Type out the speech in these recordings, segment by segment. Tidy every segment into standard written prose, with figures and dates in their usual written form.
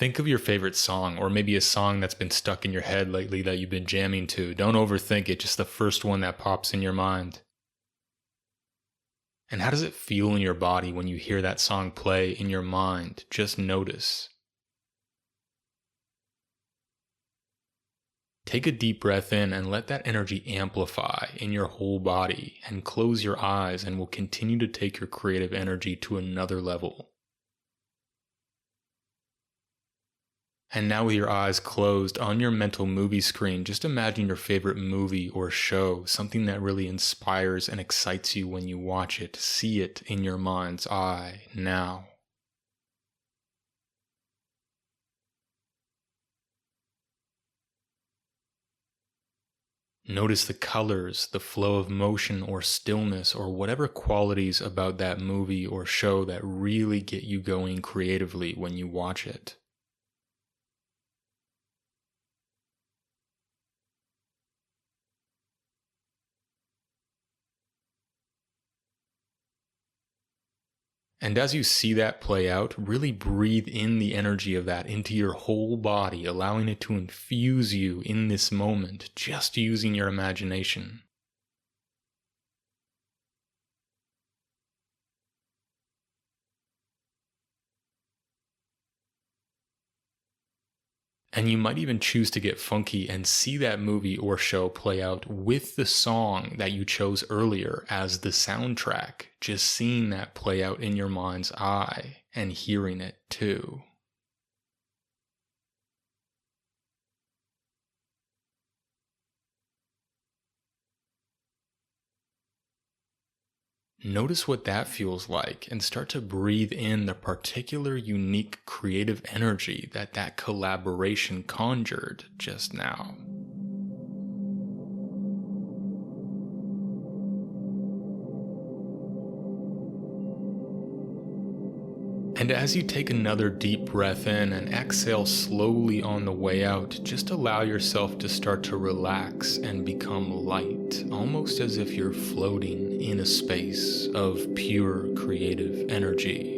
Think of your favorite song, or maybe a song that's been stuck in your head lately that you've been jamming to. Don't overthink it, just the first one that pops in your mind. And how does it feel in your body when you hear that song play in your mind? Just notice. Take a deep breath in and let that energy amplify in your whole body, and close your eyes, and we'll continue to take your creative energy to another level. And now with your eyes closed, on your mental movie screen, just imagine your favorite movie or show, something that really inspires and excites you when you watch it. See it in your mind's eye now. Notice the colors, the flow of motion or stillness, or whatever qualities about that movie or show that really get you going creatively when you watch it. And as you see that play out, really breathe in the energy of that into your whole body, allowing it to infuse you in this moment, just using your imagination. And you might even choose to get funky and see that movie or show play out with the song that you chose earlier as the soundtrack, just seeing that play out in your mind's eye and hearing it too. Notice what that feels like and start to breathe in the particular unique creative energy that collaboration conjured just now. And as you take another deep breath in and exhale slowly on the way out, just allow yourself to start to relax and become light, almost as if you're floating in a space of pure creative energy.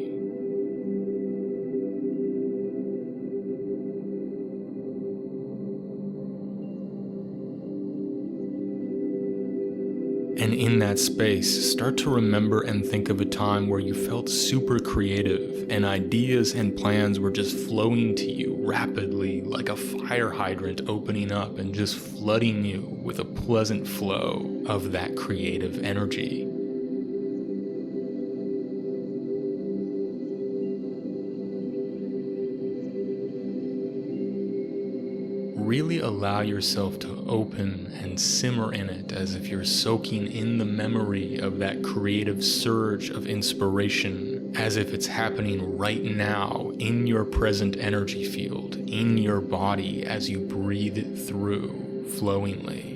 And in that space, start to remember and think of a time where you felt super creative and ideas and plans were just flowing to you rapidly, like a fire hydrant opening up and just flooding you with a pleasant flow of that creative energy. Really allow yourself to open and simmer in it as if you're soaking in the memory of that creative surge of inspiration, as if it's happening right now in your present energy field, in your body as you breathe it through flowingly.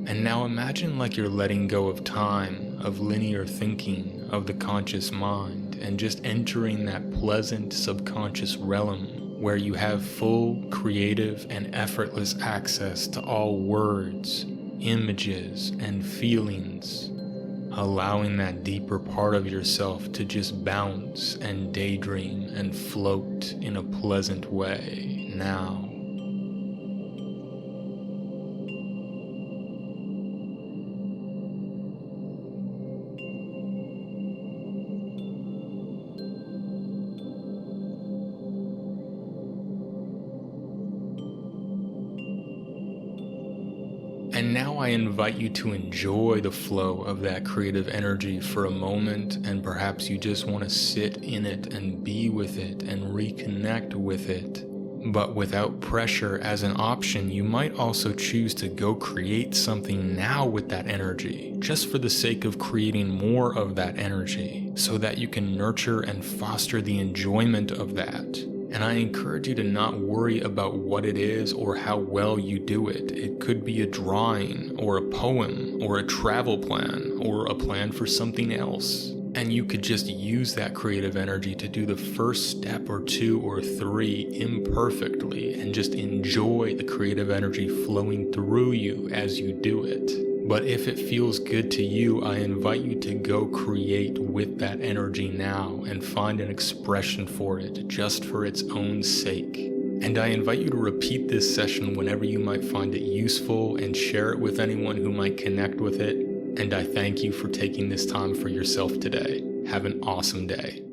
And now imagine like you're letting go of time, of linear thinking, of the conscious mind, and just entering that pleasant subconscious realm where you have full creative and effortless access to all words, images, and feelings, allowing that deeper part of yourself to just bounce and daydream and float in a pleasant way now. And now I invite you to enjoy the flow of that creative energy for a moment, and perhaps you just want to sit in it and be with it and reconnect with it. But without pressure as an option, you might also choose to go create something now with that energy, just for the sake of creating more of that energy, so that you can nurture and foster the enjoyment of that. And I encourage you to not worry about what it is or how well you do it. It could be a drawing, or a poem, or a travel plan, or a plan for something else. And you could just use that creative energy to do the first step or two or three imperfectly and just enjoy the creative energy flowing through you as you do it. But if it feels good to you, I invite you to go create with that energy now and find an expression for it just for its own sake. And I invite you to repeat this session whenever you might find it useful and share it with anyone who might connect with it. And I thank you for taking this time for yourself today. Have an awesome day.